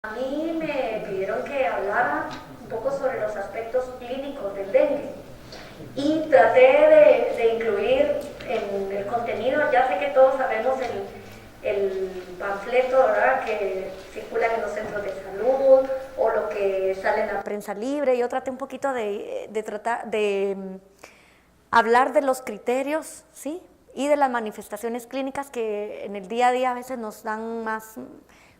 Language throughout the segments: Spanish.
A mí me pidieron que hablara un poco sobre los aspectos clínicos del dengue y traté de incluir en el contenido, ya sé que todos sabemos el panfleto, ¿verdad?, que circulan en los centros de salud o lo que sale en la prensa libre. Yo traté un poquito de tratar de hablar de los criterios, ¿sí?, y de las manifestaciones clínicas que en el día a día a veces nos dan más,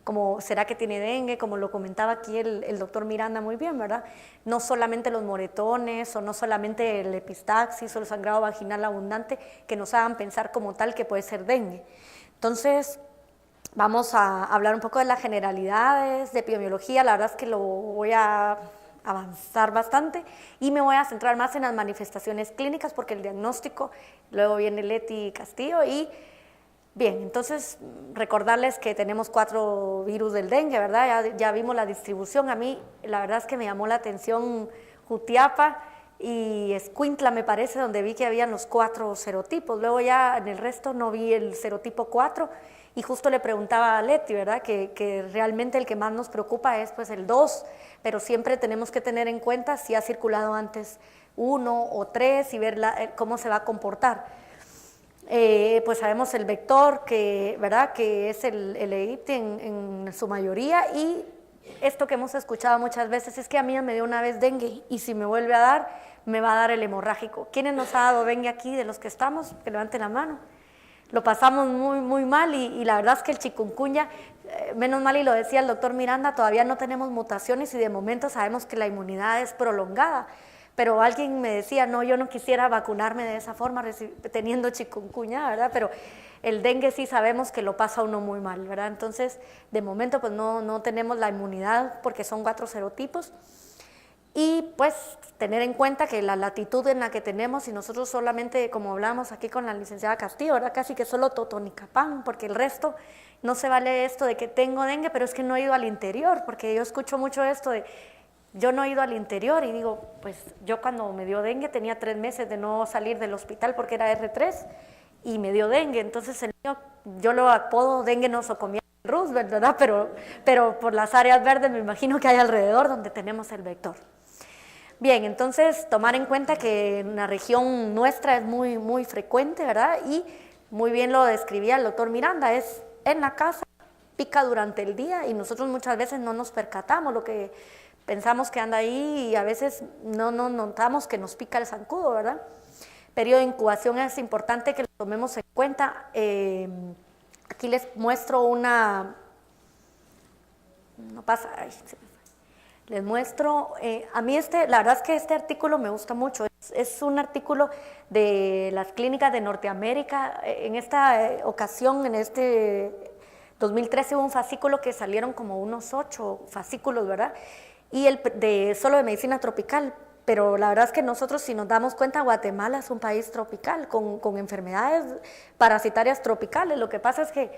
como será que tiene dengue, como lo comentaba aquí el doctor Miranda muy bien, ¿verdad? No solamente los moretones o no solamente el epistaxis o el sangrado vaginal abundante que nos hagan pensar como tal que puede ser dengue. Entonces, vamos a hablar un poco de las generalidades, de epidemiología. La verdad es que lo voy a avanzar bastante y me voy a centrar más en las manifestaciones clínicas porque el diagnóstico, luego viene Leti Castillo y bien, entonces recordarles que tenemos 4 virus del dengue, ¿verdad? Ya vimos la distribución. A mí la verdad es que me llamó la atención Jutiapa y Escuintla, me parece, donde vi que habían los 4 serotipos. Luego ya en el resto no vi el serotipo 4 y justo le preguntaba a Leti, ¿verdad?, que realmente el que más nos preocupa es pues el 2, pero siempre tenemos que tener en cuenta si ha circulado antes 1 o 3 y ver cómo se va a comportar. Pues sabemos el vector, ¿verdad?, que es el EIT en su mayoría, y esto que hemos escuchado muchas veces es que a mí me dio una vez dengue y si me vuelve a dar, me va a dar el hemorrágico. ¿Quiénes nos ha dado dengue aquí de los que estamos? Que levanten la mano. Lo pasamos muy, muy mal y la verdad es que el chikungunya, menos mal, y lo decía el doctor Miranda, todavía no tenemos mutaciones y de momento sabemos que la inmunidad es prolongada. Pero alguien me decía, no, yo no quisiera vacunarme de esa forma teniendo chikungunya, ¿verdad? Pero el dengue sí sabemos que lo pasa uno muy mal, ¿verdad? Entonces, de momento, pues no tenemos la inmunidad porque son 4 serotipos. Y pues tener en cuenta que la latitud en la que tenemos, y nosotros solamente, como hablamos aquí con la licenciada Castillo, ¿verdad?, casi que solo Totonicapán, porque el resto no se vale esto de que tengo dengue, pero es que no he ido al interior, porque yo escucho mucho esto de yo no he ido al interior y digo, pues yo cuando me dio dengue tenía 3 meses de no salir del hospital porque era R3 y me dio dengue, entonces el mío, yo lo apodo dengue nosocomia Roosevelt, ¿verdad? Pero por las áreas verdes me imagino que hay alrededor donde tenemos el vector. Bien, entonces tomar en cuenta que en la región nuestra es muy, muy frecuente, ¿verdad? Y muy bien lo describía el doctor Miranda, es en la casa, pica durante el día y nosotros muchas veces no nos percatamos, lo que pensamos que anda ahí y a veces no notamos que nos pica el zancudo, ¿verdad? Periodo de incubación es importante que lo tomemos en cuenta. Aquí les muestro una, no pasa, ay, les muestro, a mí la verdad es que este artículo me gusta mucho, es un artículo de las clínicas de Norteamérica. En esta ocasión, en este 2013 hubo un fascículo que salieron como unos 8 fascículos, ¿verdad? Y solo de medicina tropical, pero la verdad es que nosotros, si nos damos cuenta, Guatemala es un país tropical, con enfermedades parasitarias tropicales. Lo que pasa es que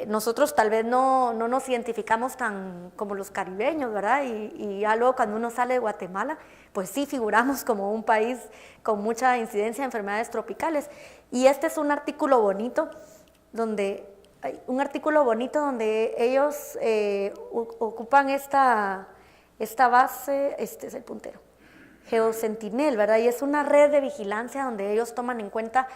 nosotros tal vez no nos identificamos tan como los caribeños, ¿verdad? Y ya luego cuando uno sale de Guatemala, pues sí figuramos como un país con mucha incidencia de enfermedades tropicales. Y este es un artículo bonito, donde ellos ocupan esta base, este es el puntero, Geosentinel, ¿verdad? Y es una red de vigilancia donde ellos toman en cuenta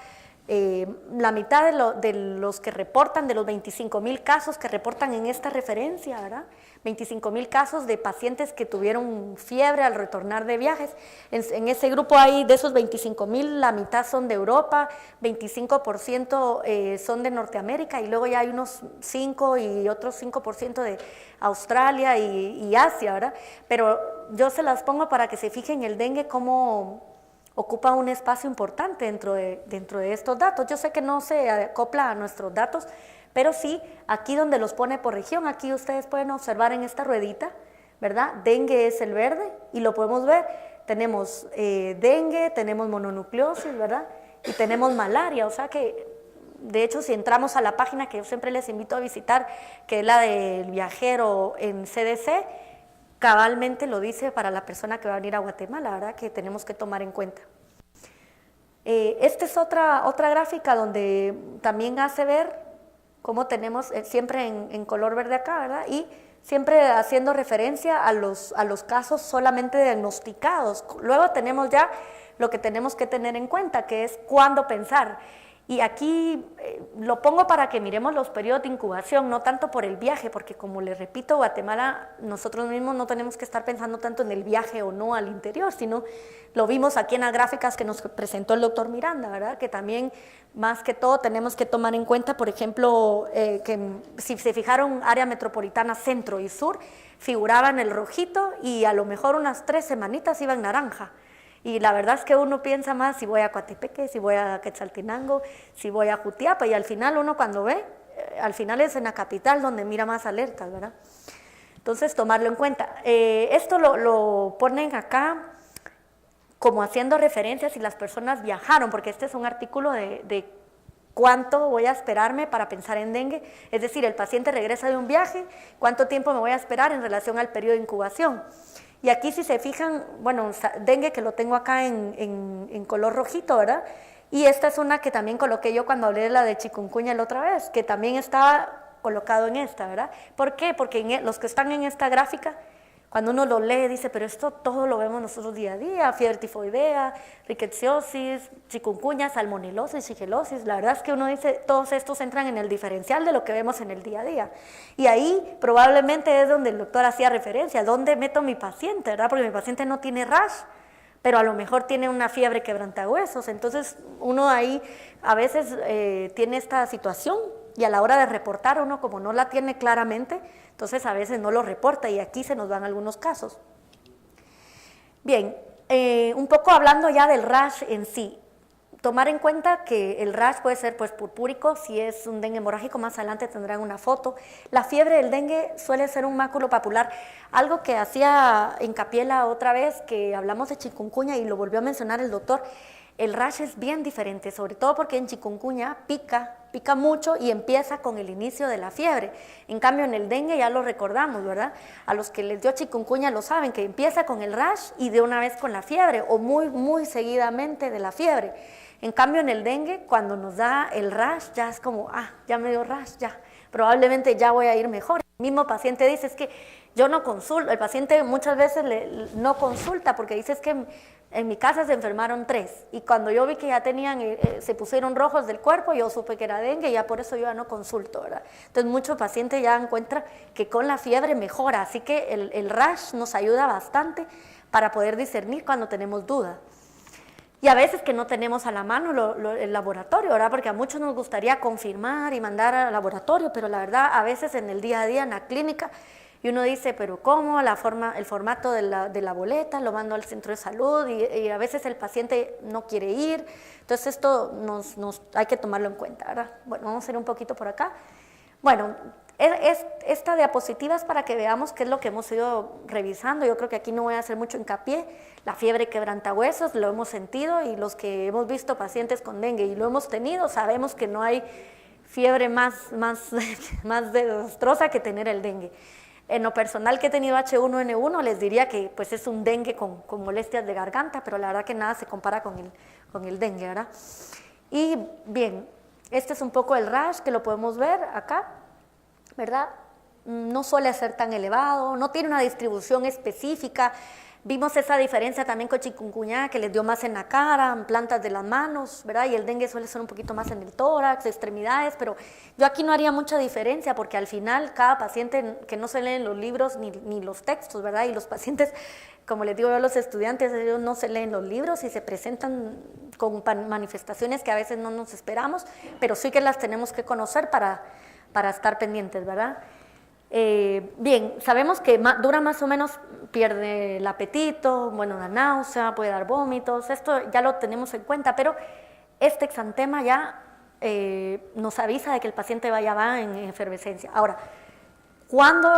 la mitad de los que reportan, de los 25,000 casos que reportan en esta referencia, ¿verdad? 25,000 casos de pacientes que tuvieron fiebre al retornar de viajes. En ese grupo hay, de esos 25,000, la mitad son de Europa, 25% son de Norteamérica y luego ya hay unos 5 y otros 5% de Australia y Asia, ¿verdad? Pero yo se las pongo para que se fijen el dengue cómo ocupa un espacio importante dentro de estos datos. Yo sé que no se acopla a nuestros datos, pero sí, aquí donde los pone por región, aquí ustedes pueden observar en esta ruedita, ¿verdad? Dengue es el verde y lo podemos ver. Tenemos dengue, tenemos mononucleosis, ¿verdad? Y tenemos malaria, o sea que, de hecho, si entramos a la página que yo siempre les invito a visitar, que es la del viajero en CDC, cabalmente lo dice para la persona que va a venir a Guatemala, ¿verdad?, que tenemos que tomar en cuenta. Esta es otra gráfica donde también hace ver cómo tenemos siempre en color verde acá, ¿verdad? Y siempre haciendo referencia a los casos solamente diagnosticados. Luego tenemos ya lo que tenemos que tener en cuenta, que es cuándo pensar. Y aquí lo pongo para que miremos los periodos de incubación, no tanto por el viaje, porque como les repito, Guatemala, nosotros mismos no tenemos que estar pensando tanto en el viaje o no al interior, sino lo vimos aquí en las gráficas que nos presentó el doctor Miranda, ¿verdad? Que también, más que todo, tenemos que tomar en cuenta, por ejemplo, que si se fijaron, área metropolitana centro y sur, figuraban el rojito y a lo mejor unas 3 semanitas iba en naranja. Y la verdad es que uno piensa más si voy a Coatepeque, si voy a Quetzaltenango, si voy a Jutiapa, y al final uno cuando ve, al final es en la capital donde mira más alertas, ¿verdad? Entonces, tomarlo en cuenta. Esto lo ponen acá como haciendo referencia si las personas viajaron, porque este es un artículo de cuánto voy a esperarme para pensar en dengue, es decir, el paciente regresa de un viaje, cuánto tiempo me voy a esperar en relación al periodo de incubación. Y aquí si se fijan, bueno, dengue que lo tengo acá en color rojito, ¿verdad? Y esta es una que también coloqué yo cuando hablé de la de chikungunya la otra vez, que también estaba colocado en esta, ¿verdad? ¿Por qué? Porque los que están en esta gráfica, cuando uno lo lee, dice, pero esto todo lo vemos nosotros día a día, fiebre tifoidea, rickettsiosis, chikungunya, salmonelosis, shigellosis. La verdad es que uno dice, todos estos entran en el diferencial de lo que vemos en el día a día. Y ahí probablemente es donde el doctor hacía referencia, ¿dónde meto a mi paciente, verdad? Porque mi paciente no tiene rash, pero a lo mejor tiene una fiebre quebrantahuesos. Entonces uno ahí a veces tiene esta situación y a la hora de reportar uno como no la tiene claramente, entonces a veces no lo reporta y aquí se nos van algunos casos. Bien, un poco hablando ya del rash en sí, tomar en cuenta que el rash puede ser pues purpúrico, si es un dengue hemorrágico más adelante tendrán una foto. La fiebre del dengue suele ser un máculo papular, algo que hacía hincapié la otra vez que hablamos de chikungunya y lo volvió a mencionar el doctor. El rash es bien diferente, sobre todo porque en chikungunya pica mucho y empieza con el inicio de la fiebre. En cambio en el dengue ya lo recordamos, ¿verdad? A los que les dio chikungunya lo saben, que empieza con el rash y de una vez con la fiebre o muy seguidamente de la fiebre. En cambio en el dengue cuando nos da el rash ya es como, ya me dio rash, ya, probablemente ya voy a ir mejor. El mismo paciente dice, es que yo no consulto, el paciente muchas veces no consulta porque dice es que en mi casa se enfermaron 3 y cuando yo vi que ya tenían, se pusieron rojos del cuerpo, yo supe que era dengue y ya por eso yo ya no consulto, ¿verdad? Entonces muchos pacientes ya encuentran que con la fiebre mejora, así que el rash nos ayuda bastante para poder discernir cuando tenemos dudas. Y a veces que no tenemos a la mano el laboratorio, ¿verdad? Porque a muchos nos gustaría confirmar y mandar al laboratorio, pero la verdad a veces en el día a día en la clínica y uno dice, pero ¿cómo? El formato de la boleta, lo mando al centro de salud y a veces el paciente no quiere ir. Entonces esto hay que tomarlo en cuenta, ¿verdad? Bueno, vamos a ir un poquito por acá. Bueno, esta diapositiva es para que veamos qué es lo que hemos ido revisando. Yo creo que aquí no voy a hacer mucho hincapié. La fiebre quebrantahuesos lo hemos sentido y los que hemos visto pacientes con dengue y lo hemos tenido, sabemos que no hay fiebre más desastrosa que tener el dengue. En lo personal que he tenido H1N1 les diría que pues es un dengue con molestias de garganta, pero la verdad que nada se compara con el dengue, ¿verdad? Y bien, este es un poco el rash que lo podemos ver acá, ¿verdad? No suele ser tan elevado, no tiene una distribución específica. Vimos esa diferencia también con chikungunya, que les dio más en la cara, en plantas de las manos, ¿verdad? Y el dengue suele ser un poquito más en el tórax, extremidades, pero yo aquí no haría mucha diferencia porque al final cada paciente que no se leen los libros ni los textos, ¿verdad? Y los pacientes, como les digo yo a los estudiantes, ellos no se leen los libros y se presentan con manifestaciones que a veces no nos esperamos, pero sí que las tenemos que conocer para estar pendientes, ¿verdad? Bien, sabemos que dura más o menos, pierde el apetito, bueno, da náusea, puede dar vómitos, esto ya lo tenemos en cuenta, pero este exantema ya nos avisa de que el paciente va en efervescencia. Ahora, cuando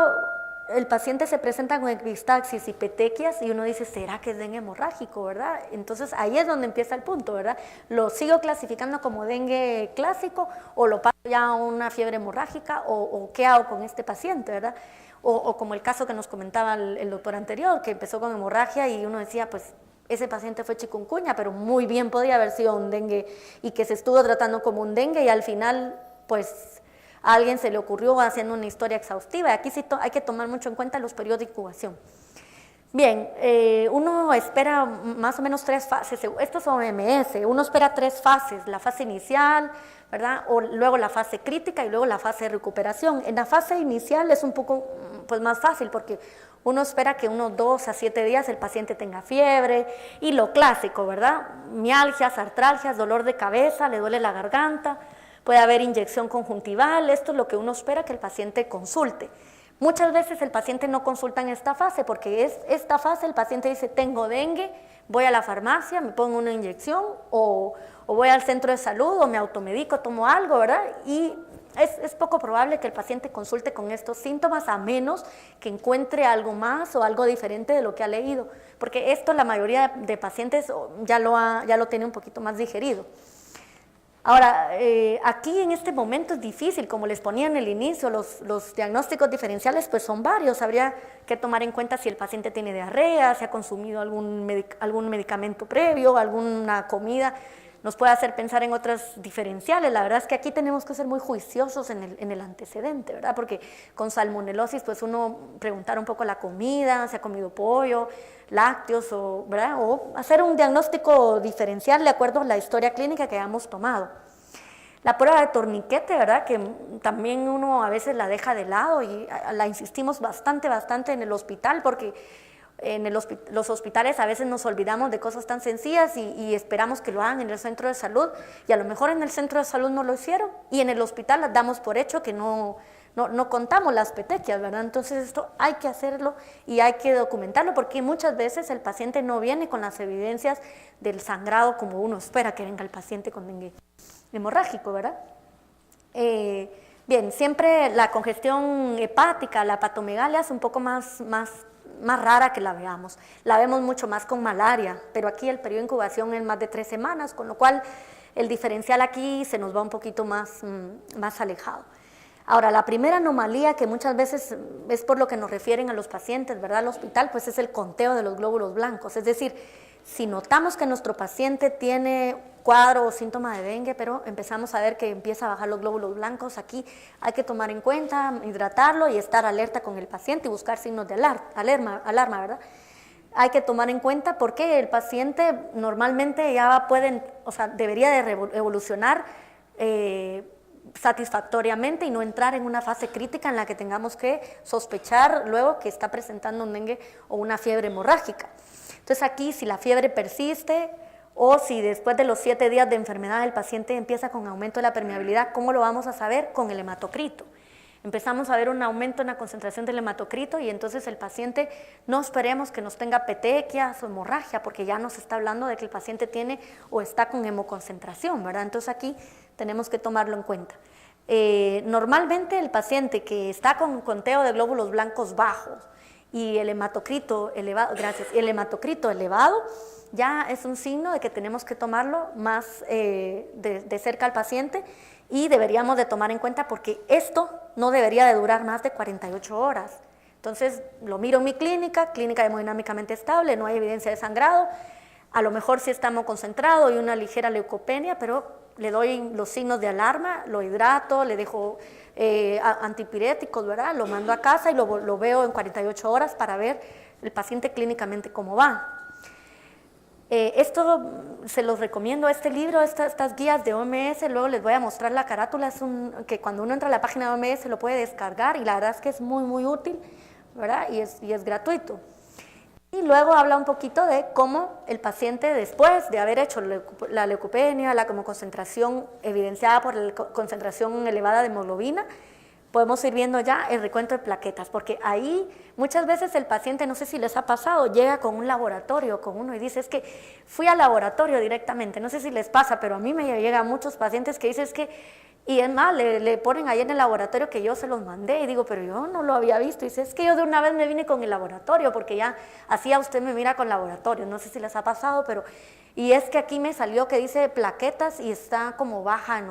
el paciente se presenta con epistaxis y petequias y uno dice, ¿será que es dengue hemorrágico, verdad? Entonces ahí es donde empieza el punto, ¿verdad? ¿Lo sigo clasificando como dengue clásico o lo paso ya a una fiebre hemorrágica o qué hago con este paciente, verdad? O como el caso que nos comentaba el doctor anterior, que empezó con hemorragia y uno decía, pues ese paciente fue chikungunya, pero muy bien podía haber sido un dengue y que se estuvo tratando como un dengue y al final, pues a alguien se le ocurrió haciendo una historia exhaustiva. Aquí sí hay que tomar mucho en cuenta los periodos de incubación. Bien, uno espera más o menos 3 fases, esto es OMS, uno espera 3 fases, la fase inicial, ¿verdad? O luego la fase crítica y luego la fase de recuperación. En la fase inicial es un poco pues, más fácil porque uno espera que unos 2 a 7 días el paciente tenga fiebre y lo clásico, ¿verdad? Mialgias, artralgias, dolor de cabeza, le duele la garganta, puede haber inyección conjuntival, esto es lo que uno espera que el paciente consulte. Muchas veces el paciente no consulta en esta fase porque es esta fase el paciente dice tengo dengue, voy a la farmacia, me pongo una inyección o voy al centro de salud o me automedico, tomo algo, ¿verdad? Y es poco probable que el paciente consulte con estos síntomas a menos que encuentre algo más o algo diferente de lo que ha leído, porque esto la mayoría de pacientes ya lo tiene un poquito más digerido. Ahora, aquí en este momento es difícil, como les ponía en el inicio, los diagnósticos diferenciales pues son varios, habría que tomar en cuenta si el paciente tiene diarrea, si ha consumido algún medicamento previo, alguna comida, nos puede hacer pensar en otras diferenciales. La verdad es que aquí tenemos que ser muy juiciosos en el antecedente, ¿verdad? Porque con salmonelosis pues uno preguntar un poco la comida, si ha comido pollo, lácteos, ¿verdad? O hacer un diagnóstico diferencial de acuerdo a la historia clínica que hayamos tomado. La prueba de torniquete, ¿verdad? Que también uno a veces la deja de lado y la insistimos bastante en el hospital porque en los hospitales a veces nos olvidamos de cosas tan sencillas y esperamos que lo hagan en el centro de salud y a lo mejor en el centro de salud no lo hicieron y en el hospital damos por hecho que no contamos las petequias, ¿verdad? Entonces esto hay que hacerlo y hay que documentarlo porque muchas veces el paciente no viene con las evidencias del sangrado como uno espera que venga el paciente con dengue hemorrágico, ¿verdad? Bien, siempre la congestión hepática, la hepatomegalia es un poco más rara que la veamos. La vemos mucho más con malaria, pero aquí el periodo de incubación es más de 3 semanas, con lo cual el diferencial aquí se nos va un poquito más alejado. Ahora, la primera anomalía que muchas veces es por lo que nos refieren a los pacientes, ¿verdad? Al hospital, pues es el conteo de los glóbulos blancos. Es decir, si notamos que nuestro paciente tiene cuadro o síntoma de dengue, pero empezamos a ver que empieza a bajar los glóbulos blancos, aquí hay que tomar en cuenta, hidratarlo y estar alerta con el paciente y buscar signos de alarma, ¿verdad? Hay que tomar en cuenta porque el paciente normalmente ya debería de evolucionar satisfactoriamente y no entrar en una fase crítica en la que tengamos que sospechar luego que está presentando un dengue o una fiebre hemorrágica. Entonces aquí si la fiebre persiste o si después de los 7 días de enfermedad el paciente empieza con aumento de la permeabilidad, ¿cómo lo vamos a saber? Con el hematocrito. Empezamos a ver un aumento en la concentración del hematocrito y entonces el paciente no esperemos que nos tenga petequias o hemorragia porque ya nos está hablando de que el paciente tiene o está con hemoconcentración, ¿verdad? Entonces aquí tenemos que tomarlo en cuenta. Normalmente el paciente que está con conteo de glóbulos blancos bajos y el hematocrito elevado, ya es un signo de que tenemos que tomarlo más de cerca al paciente y deberíamos de tomar en cuenta porque esto no debería de durar más de 48 horas. Entonces lo miro en mi clínica hemodinámicamente estable, no hay evidencia de sangrado, a lo mejor sí está hemoconcentrado y una ligera leucopenia, pero le doy los signos de alarma, lo hidrato, le dejo antipiréticos, ¿verdad? Lo mando a casa y lo veo en 48 horas para ver el paciente clínicamente cómo va. Esto se los recomiendo, este libro, estas guías de OMS, luego les voy a mostrar la carátula, que cuando uno entra a la página de OMS lo puede descargar y la verdad es que es muy útil, ¿verdad? Y es gratuito. Y luego habla un poquito de cómo el paciente después de haber hecho la leucopenia, la concentración evidenciada por la concentración elevada de hemoglobina, podemos ir viendo ya el recuento de plaquetas, porque ahí muchas veces el paciente, no sé si les ha pasado, llega con un laboratorio, con uno y dice, es que fui al laboratorio directamente, no sé si les pasa, pero a mí me llegan muchos pacientes que dicen, es que, y es más, le ponen ahí en el laboratorio que yo se los mandé, y digo, pero yo no lo había visto, y dice, es que yo de una vez me vine con el laboratorio, porque ya así a usted me mira con laboratorio, no sé si les ha pasado, pero, y es que aquí me salió que dice plaquetas y está como baja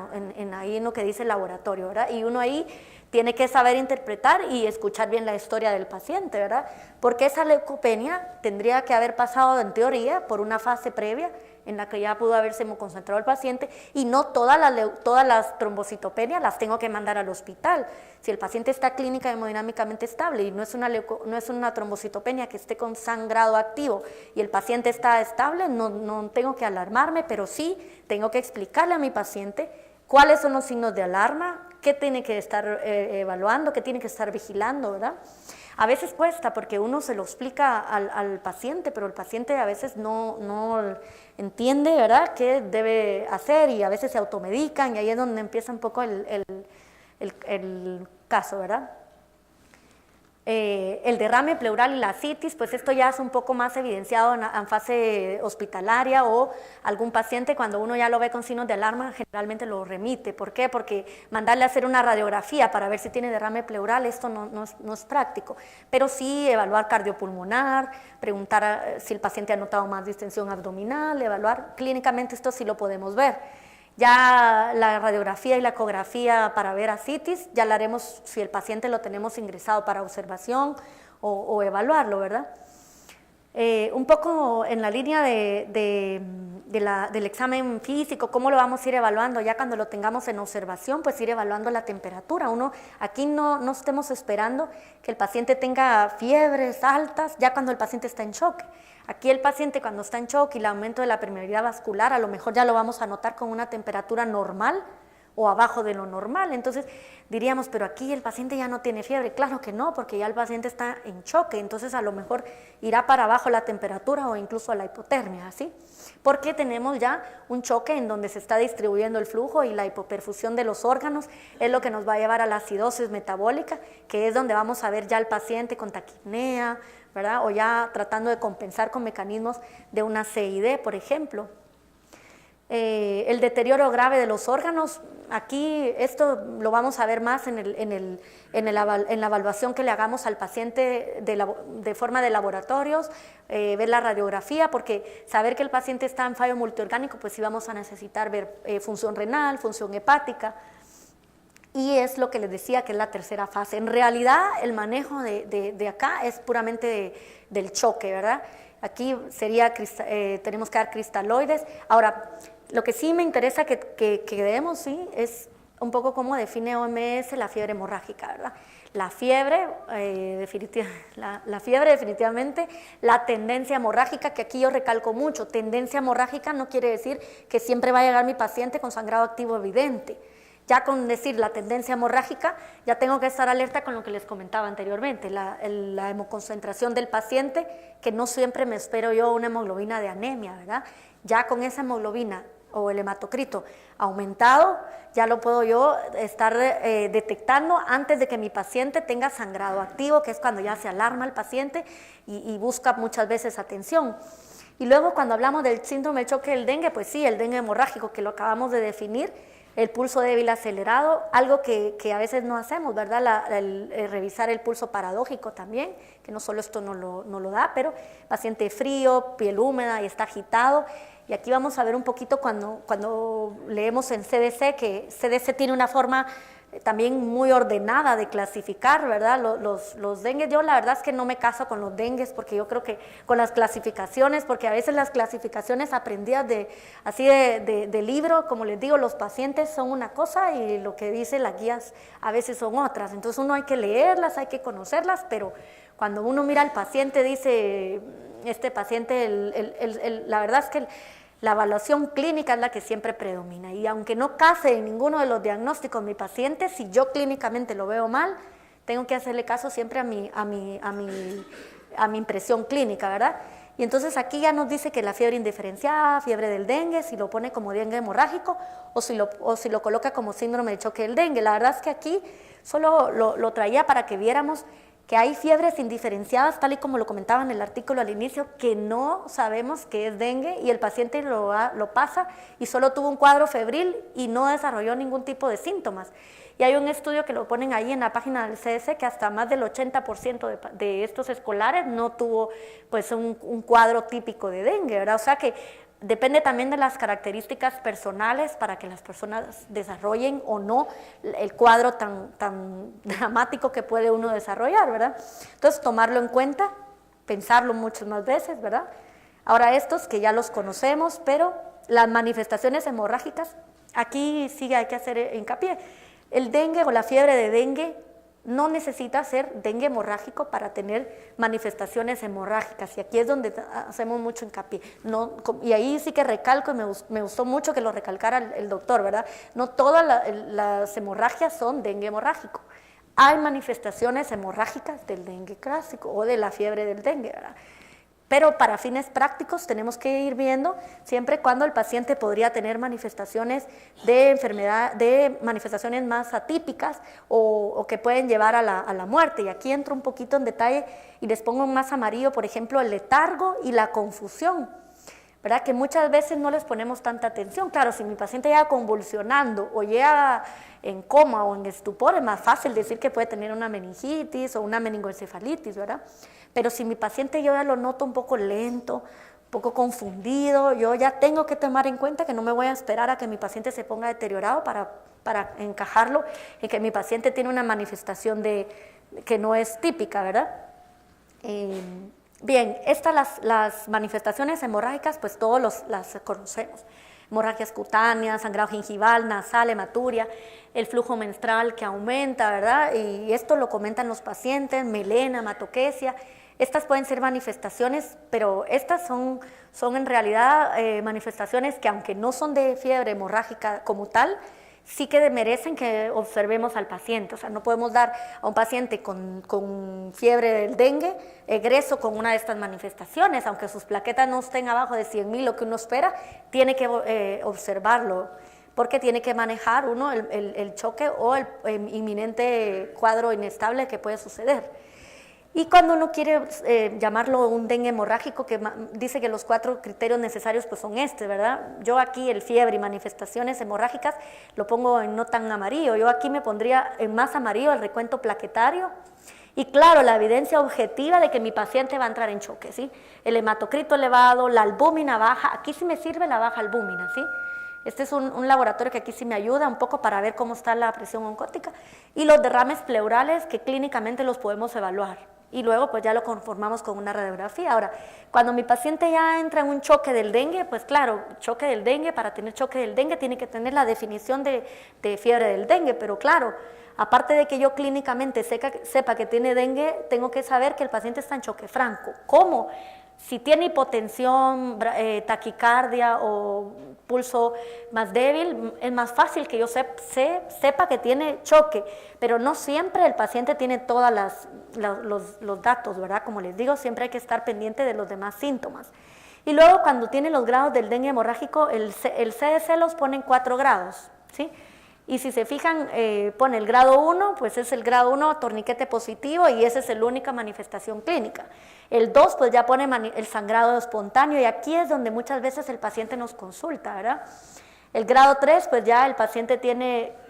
ahí en lo que dice laboratorio, ¿verdad? Y uno ahí tiene que saber interpretar y escuchar bien la historia del paciente, ¿verdad? Porque esa leucopenia tendría que haber pasado en teoría por una fase previa en la que ya pudo haberse hemoconcentrado el paciente, y no todas las trombocitopenias las tengo que mandar al hospital. Si el paciente está clínica hemodinámicamente estable y no es una trombocitopenia que esté con sangrado activo y el paciente está estable, no tengo que alarmarme, pero sí tengo que explicarle a mi paciente cuáles son los signos de alarma, qué tiene que estar evaluando, qué tiene que estar vigilando, ¿verdad? A veces cuesta porque uno se lo explica al paciente, pero el paciente a veces no entiende, ¿verdad?, qué debe hacer, y a veces se automedican, y ahí es donde empieza un poco el caso, ¿verdad? El derrame pleural y la ascitis, pues esto ya es un poco más evidenciado en fase hospitalaria, o algún paciente cuando uno ya lo ve con signos de alarma generalmente lo remite. ¿Por qué? Porque mandarle a hacer una radiografía para ver si tiene derrame pleural, esto no es práctico, pero sí evaluar cardiopulmonar, preguntar si el paciente ha notado más distensión abdominal, evaluar clínicamente, esto sí lo podemos ver. Ya la radiografía y la ecografía para ver ascitis, ya la haremos si el paciente lo tenemos ingresado para observación o evaluarlo, ¿verdad? Un poco en la línea del examen físico, cómo lo vamos a ir evaluando, ya cuando lo tengamos en observación, pues ir evaluando la temperatura. Aquí no estemos esperando que el paciente tenga fiebres altas, ya cuando el paciente está en shock. Aquí el paciente cuando está en shock y el aumento de la permeabilidad vascular, a lo mejor ya lo vamos a notar con una temperatura normal o abajo de lo normal. Entonces diríamos, pero aquí el paciente ya no tiene fiebre. Claro que no, porque ya el paciente está en choque, entonces a lo mejor irá para abajo la temperatura o incluso a la hipotermia, ¿sí? Porque tenemos ya un choque en donde se está distribuyendo el flujo, y la hipoperfusión de los órganos es lo que nos va a llevar a la acidosis metabólica, que es donde vamos a ver ya al paciente con taquipnea, ¿verdad? O ya tratando de compensar con mecanismos de una CID, por ejemplo. El deterioro grave de los órganos, aquí esto lo vamos a ver más en la evaluación que le hagamos al paciente de forma de laboratorios, ver la radiografía, porque saber que el paciente está en fallo multiorgánico, pues sí vamos a necesitar ver función renal, función hepática, y es lo que les decía que es la tercera fase. En realidad el manejo de acá es puramente del choque, ¿verdad? Aquí sería, tenemos que dar cristaloides. Ahora, lo que sí me interesa que demos, ¿sí?, es un poco cómo define OMS la fiebre hemorrágica, ¿verdad? La fiebre, definitivamente, la tendencia hemorrágica, que aquí yo recalco mucho. Tendencia hemorrágica no quiere decir que siempre va a llegar mi paciente con sangrado activo evidente. Ya con decir la tendencia hemorrágica, ya tengo que estar alerta con lo que les comentaba anteriormente, la hemoconcentración del paciente, que no siempre me espero yo una hemoglobina de anemia, ¿verdad? Ya con esa hemoglobina o el hematocrito aumentado, ya lo puedo yo estar detectando antes de que mi paciente tenga sangrado activo, que es cuando ya se alarma el paciente y busca muchas veces atención. Y luego cuando hablamos del síndrome de choque del dengue, pues sí, el dengue hemorrágico, que lo acabamos de definir, el pulso débil acelerado, algo que a veces no hacemos, ¿verdad? El revisar el pulso paradójico también, que no solo esto no lo da, pero paciente frío, piel húmeda y está agitado. Y aquí vamos a ver un poquito cuando leemos en CDC, que CDC tiene una forma también muy ordenada de clasificar, ¿verdad? Los dengues. Yo la verdad es que no me caso con los dengues, porque yo creo que con las clasificaciones, porque a veces las clasificaciones aprendidas de libro, como les digo, los pacientes son una cosa y lo que dicen las guías a veces son otras. Entonces uno hay que leerlas, hay que conocerlas, pero cuando uno mira al paciente dice, este paciente, la verdad es que la evaluación clínica es la que siempre predomina, y aunque no case en ninguno de los diagnósticos mi paciente, si yo clínicamente lo veo mal, tengo que hacerle caso siempre a mi impresión clínica, ¿verdad? Y entonces aquí ya nos dice que la fiebre indiferenciada, fiebre del dengue, si lo pone como dengue hemorrágico o si lo coloca como síndrome de choque del dengue. La verdad es que aquí solo lo traía para que viéramos que hay fiebres indiferenciadas, tal y como lo comentaba en el artículo al inicio, que no sabemos que es dengue, y el paciente lo pasa y solo tuvo un cuadro febril y no desarrolló ningún tipo de síntomas. Y hay un estudio que lo ponen ahí en la página del CDC, que hasta más del 80% de estos escolares no tuvo pues un cuadro típico de dengue, ¿verdad? O sea que depende también de las características personales para que las personas desarrollen o no el cuadro tan dramático que puede uno desarrollar, ¿verdad? Entonces, tomarlo en cuenta, pensarlo muchas más veces, ¿verdad? Ahora estos que ya los conocemos, pero las manifestaciones hemorrágicas, aquí sí hay que hacer hincapié. El dengue o la fiebre de dengue no necesita ser dengue hemorrágico para tener manifestaciones hemorrágicas, y aquí es donde hacemos mucho hincapié. No, y ahí sí que recalco, y me gustó mucho que lo recalcara el doctor, ¿verdad? No todas las hemorragias son dengue hemorrágico. Hay manifestaciones hemorrágicas del dengue clásico o de la fiebre del dengue, ¿verdad? Pero para fines prácticos tenemos que ir viendo siempre cuando el paciente podría tener manifestaciones de enfermedad, de manifestaciones más atípicas o que pueden llevar a la muerte. Y aquí entro un poquito en detalle y les pongo más amarillo, por ejemplo, el letargo y la confusión, ¿verdad? Que muchas veces no les ponemos tanta atención. Claro, si mi paciente llega convulsionando o llega en coma o en estupor, es más fácil decir que puede tener una meningitis o una meningoencefalitis, ¿verdad? Pero si mi paciente yo ya lo noto un poco lento, un poco confundido, yo ya tengo que tomar en cuenta que no me voy a esperar a que mi paciente se ponga deteriorado para encajarlo en que mi paciente tiene una manifestación que no es típica, ¿verdad? Bien, las manifestaciones hemorrágicas, pues todos las conocemos. Hemorragias cutáneas, sangrado gingival, nasal, hematuria, el flujo menstrual que aumenta, ¿verdad? Y esto lo comentan los pacientes, melena, hematoquesia. Estas pueden ser manifestaciones, pero estas son en realidad manifestaciones que, aunque no son de fiebre hemorrágica como tal, sí que merecen que observemos al paciente. O sea, no podemos dar a un paciente con fiebre del dengue egreso con una de estas manifestaciones, aunque sus plaquetas no estén abajo de 100,000, lo que uno espera, tiene que observarlo, porque tiene que manejar uno el choque o el inminente cuadro inestable que puede suceder. Y cuando uno quiere llamarlo un dengue hemorrágico, que dice que los 4 criterios necesarios pues son ¿verdad? Yo aquí el fiebre y manifestaciones hemorrágicas lo pongo en no tan amarillo. Yo aquí me pondría en más amarillo el recuento plaquetario y, claro, la evidencia objetiva de que mi paciente va a entrar en choque, ¿sí? El hematocrito elevado, la albúmina baja. Aquí sí me sirve la baja albúmina, ¿sí? Este es un laboratorio que aquí sí me ayuda un poco para ver cómo está la presión oncótica, y los derrames pleurales que clínicamente los podemos evaluar. Y luego pues ya lo conformamos con una radiografía. Ahora, cuando mi paciente ya entra en un choque del dengue, pues claro, choque del dengue, para tener choque del dengue tiene que tener la definición de fiebre del dengue, pero claro, aparte de que yo clínicamente sepa que tiene dengue, tengo que saber que el paciente está en choque franco. ¿Cómo? Si tiene hipotensión, taquicardia o pulso más débil, es más fácil que yo sepa que tiene choque, pero no siempre el paciente tiene todos los datos, ¿verdad? Como les digo, siempre hay que estar pendiente de los demás síntomas. Y luego, cuando tiene los grados del dengue hemorrágico, el CDC los pone en 4 grados, ¿sí? Y si se fijan, pone el grado 1, pues es el grado 1 torniquete positivo, y esa es la única manifestación clínica. El 2, pues ya pone el sangrado espontáneo, y aquí es donde muchas veces el paciente nos consulta, ¿verdad? El grado 3, pues ya el paciente tiene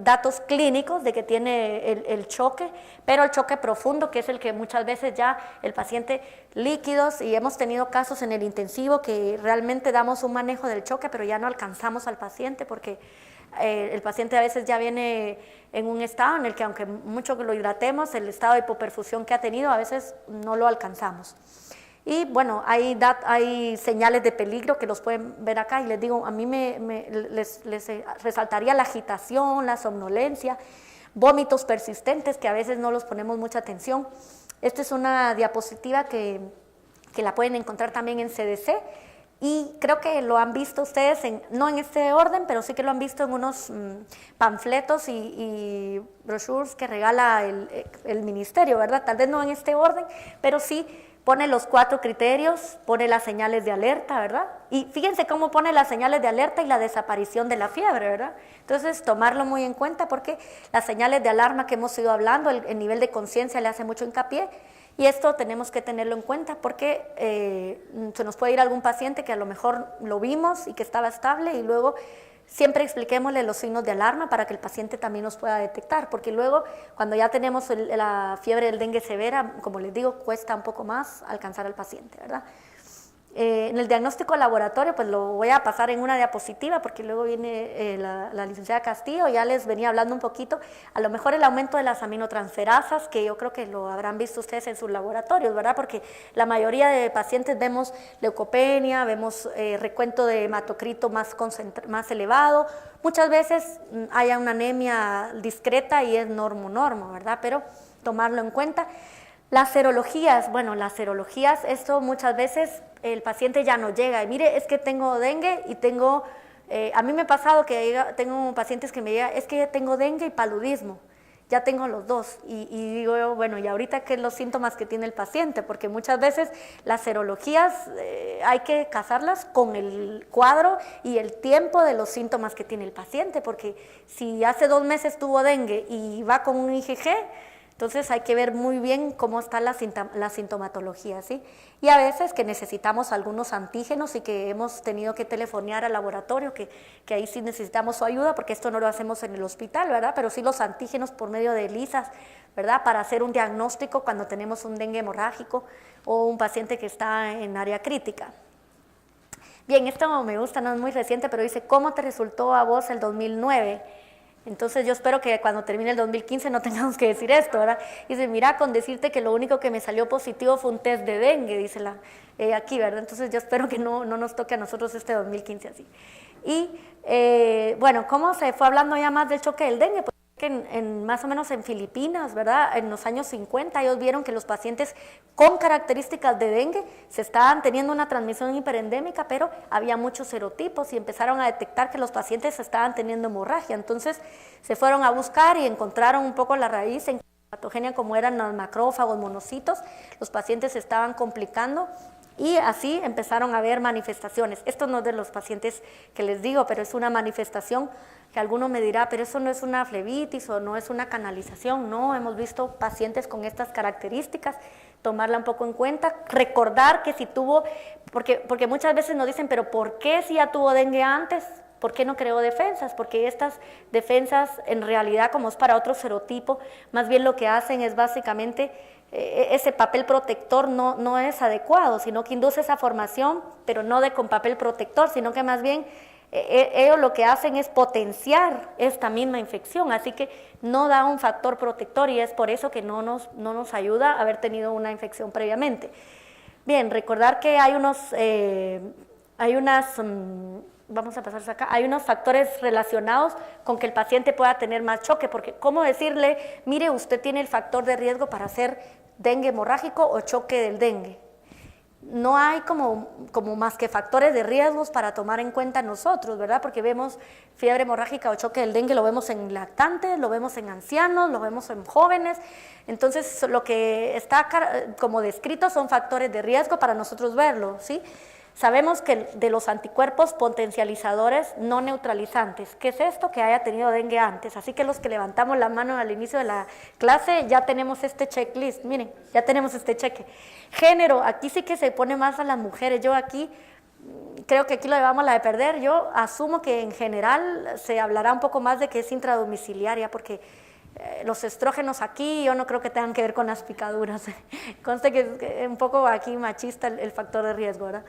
datos clínicos de que tiene el choque, pero el choque profundo, que es el que muchas veces ya el paciente líquidos, y hemos tenido casos en el intensivo que realmente damos un manejo del choque, pero ya no alcanzamos al paciente porque el paciente a veces ya viene en un estado en el que, aunque mucho que lo hidratemos, el estado de hipoperfusión que ha tenido a veces no lo alcanzamos. Y bueno, hay señales de peligro que los pueden ver acá, y les digo, a mí les resaltaría la agitación, la somnolencia, vómitos persistentes que a veces no los ponemos mucha atención. Esta es una diapositiva que la pueden encontrar también en CDC, y creo que lo han visto ustedes, no en este orden, pero sí que lo han visto en unos panfletos y brochures que regala el ministerio, ¿verdad? Tal vez no en este orden, pero sí pone los 4 criterios, pone las señales de alerta, ¿verdad? Y fíjense cómo pone las señales de alerta y la desaparición de la fiebre, ¿verdad? Entonces, tomarlo muy en cuenta, porque las señales de alarma que hemos ido hablando, el nivel de conciencia le hace mucho hincapié, y esto tenemos que tenerlo en cuenta, porque se nos puede ir algún paciente que a lo mejor lo vimos y que estaba estable, y luego siempre expliquémosle los signos de alarma para que el paciente también los pueda detectar, porque luego cuando ya tenemos la fiebre del dengue severa, como les digo, cuesta un poco más alcanzar al paciente, ¿verdad? En el diagnóstico laboratorio, pues lo voy a pasar en una diapositiva porque luego viene la licenciada Castillo, ya les venía hablando un poquito, a lo mejor el aumento de las aminotransferasas, que yo creo que lo habrán visto ustedes en sus laboratorios, ¿verdad? Porque la mayoría de pacientes vemos leucopenia, vemos recuento de hematocrito más elevado, muchas veces hay una anemia discreta y es normo, ¿verdad? Pero tomarlo en cuenta. Las serologías, bueno, esto muchas veces el paciente ya no llega y mire, es que tengo dengue y tengo, a mí me ha pasado que tengo pacientes que me llegan, es que tengo dengue y paludismo, ya tengo los dos y digo yo, bueno, ¿y ahorita qué es los síntomas que tiene el paciente? Porque muchas veces las serologías hay que casarlas con el cuadro y el tiempo de los síntomas que tiene el paciente, porque si hace 2 meses tuvo dengue y va con un IgG, entonces hay que ver muy bien cómo está la sintomatología, ¿sí? Y a veces que necesitamos algunos antígenos y que hemos tenido que telefonear al laboratorio, que ahí sí necesitamos su ayuda, porque esto no lo hacemos en el hospital, ¿verdad? Pero sí los antígenos por medio de ELISAs, ¿verdad? Para hacer un diagnóstico cuando tenemos un dengue hemorrágico o un paciente que está en área crítica. Bien, esto me gusta, no es muy reciente, pero dice, ¿cómo te resultó a vos el 2009? Entonces yo espero que cuando termine el 2015 no tengamos que decir esto, ¿verdad? Dice, mira, con decirte que lo único que me salió positivo fue un test de dengue, dice aquí, ¿verdad? Entonces yo espero que no nos toque a nosotros este 2015 así. Y bueno, ¿cómo se fue hablando ya más del choque del dengue? Pues que más o menos en Filipinas, ¿verdad? En los años 50 ellos vieron que los pacientes con características de dengue se estaban teniendo una transmisión hiperendémica, pero había muchos serotipos y empezaron a detectar que los pacientes estaban teniendo hemorragia. Entonces se fueron a buscar y encontraron un poco la raíz en patogenia como eran los macrófagos, monocitos, los pacientes se estaban complicando y así empezaron a haber manifestaciones. Esto no es de los pacientes que les digo, pero es una manifestación que alguno me dirá, pero eso no es una flebitis o no es una canalización. No, hemos visto pacientes con estas características, tomarla un poco en cuenta, recordar que si tuvo, porque muchas veces nos dicen, pero ¿por qué si ya tuvo dengue antes? ¿Por qué no creó defensas? Porque estas defensas en realidad, como es para otro serotipo, más bien lo que hacen es básicamente ese papel protector no es adecuado, sino que induce esa formación, pero no con papel protector, sino que más bien ellos lo que hacen es potenciar esta misma infección, así que no da un factor protector y es por eso que no nos ayuda a haber tenido una infección previamente. Bien, recordar que hay vamos a pasarse acá, hay unos factores relacionados con que el paciente pueda tener más choque, porque ¿cómo decirle, mire, usted tiene el factor de riesgo para hacer dengue hemorrágico o choque del dengue? No hay como más que factores de riesgos para tomar en cuenta nosotros, ¿verdad? Porque vemos fiebre hemorrágica o choque del dengue, lo vemos en lactantes, lo vemos en ancianos, lo vemos en jóvenes. Entonces, lo que está como descrito son factores de riesgo para nosotros verlo, ¿sí? Sabemos que de los anticuerpos potencializadores no neutralizantes, ¿qué es esto? Que haya tenido dengue antes. Así que los que levantamos la mano al inicio de la clase ya tenemos este checklist, miren, ya tenemos este cheque. Género, aquí sí que se pone más a las mujeres. Yo aquí, creo que aquí lo llevamos la de perder. Yo asumo que en general se hablará un poco más de que es intradomiciliaria, porque los estrógenos aquí yo no creo que tengan que ver con las picaduras. Conste que es un poco aquí machista el factor de riesgo, ¿verdad?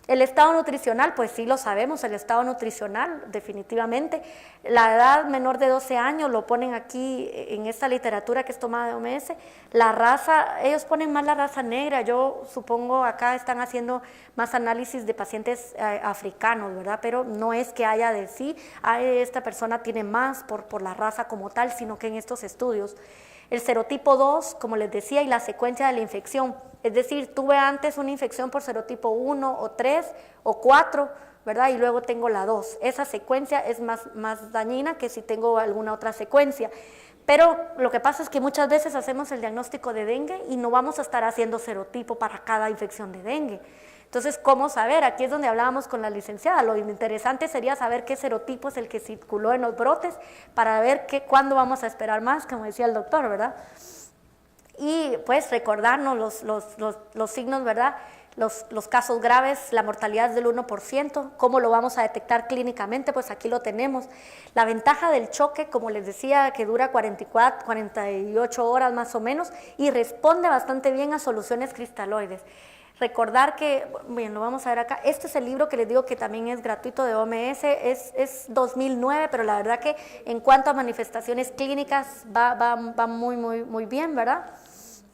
El estado nutricional, pues sí lo sabemos, el estado nutricional definitivamente. La edad menor de 12 años lo ponen aquí en esta literatura que es tomada de OMS. La raza, ellos ponen más la raza negra, yo supongo acá están haciendo más análisis de pacientes africanos, ¿verdad? Pero no es que haya de sí, esta persona tiene más por la raza como tal, sino que en estos estudios. El serotipo 2, como les decía, y la secuencia de la infección, es decir, tuve antes una infección por serotipo 1 o 3 o 4, ¿verdad? Y luego tengo la 2. Esa secuencia es más dañina que si tengo alguna otra secuencia. Pero lo que pasa es que muchas veces hacemos el diagnóstico de dengue y no vamos a estar haciendo serotipo para cada infección de dengue. Entonces, ¿cómo saber? Aquí es donde hablábamos con la licenciada. Lo interesante sería saber qué serotipo es el que circuló en los brotes para ver cuándo vamos a esperar más, como decía el doctor, ¿verdad? Y pues recordarnos los signos, ¿verdad? Los casos graves, la mortalidad es del 1%, ¿cómo lo vamos a detectar clínicamente? Pues aquí lo tenemos. La ventaja del choque, como les decía, que dura 48 horas más o menos y responde bastante bien a soluciones cristaloides. recordar que, bien, lo vamos a ver acá, este es el libro que les digo que también es gratuito de OMS, es 2009, pero la verdad que en cuanto a manifestaciones clínicas va muy bien, ¿verdad?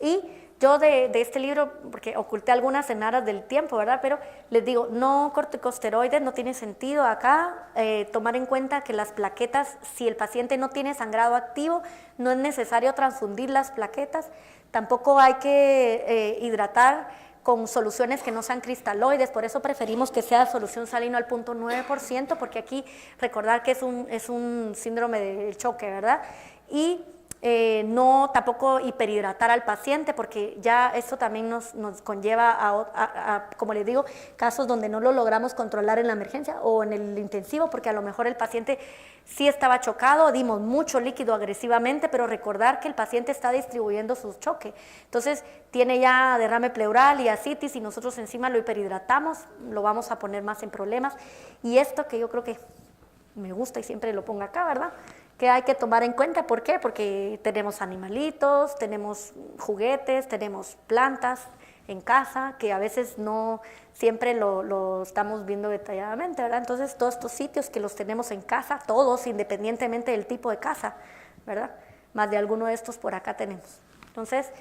Y yo de este libro, porque oculté algunas en aras del tiempo, ¿verdad? Pero les digo, no corticosteroides, no tiene sentido acá, tomar en cuenta que las plaquetas, si el paciente no tiene sangrado activo, no es necesario transfundir las plaquetas, tampoco hay que hidratar con soluciones que no sean cristaloides, por eso preferimos que sea solución salina al 0.9%, porque aquí recordar que es un síndrome de choque, ¿verdad? Y no tampoco hiperhidratar al paciente, porque ya eso también nos conlleva a, como les digo, casos donde no lo logramos controlar en la emergencia o en el intensivo, porque a lo mejor el paciente sí estaba chocado, dimos mucho líquido agresivamente, pero recordar que el paciente está distribuyendo su choque, entonces tiene ya derrame pleural y ascitis y nosotros encima lo hiperhidratamos, lo vamos a poner más en problemas. Y esto que yo creo que me gusta y siempre lo pongo acá, ¿verdad?, que hay que tomar en cuenta. ¿Por qué? Porque tenemos animalitos, tenemos juguetes, tenemos plantas en casa, que a veces no siempre lo estamos viendo detalladamente, ¿verdad? Entonces, todos estos sitios que los tenemos en casa, todos, independientemente del tipo de casa, ¿verdad? Más de alguno de estos por acá tenemos. Entonces,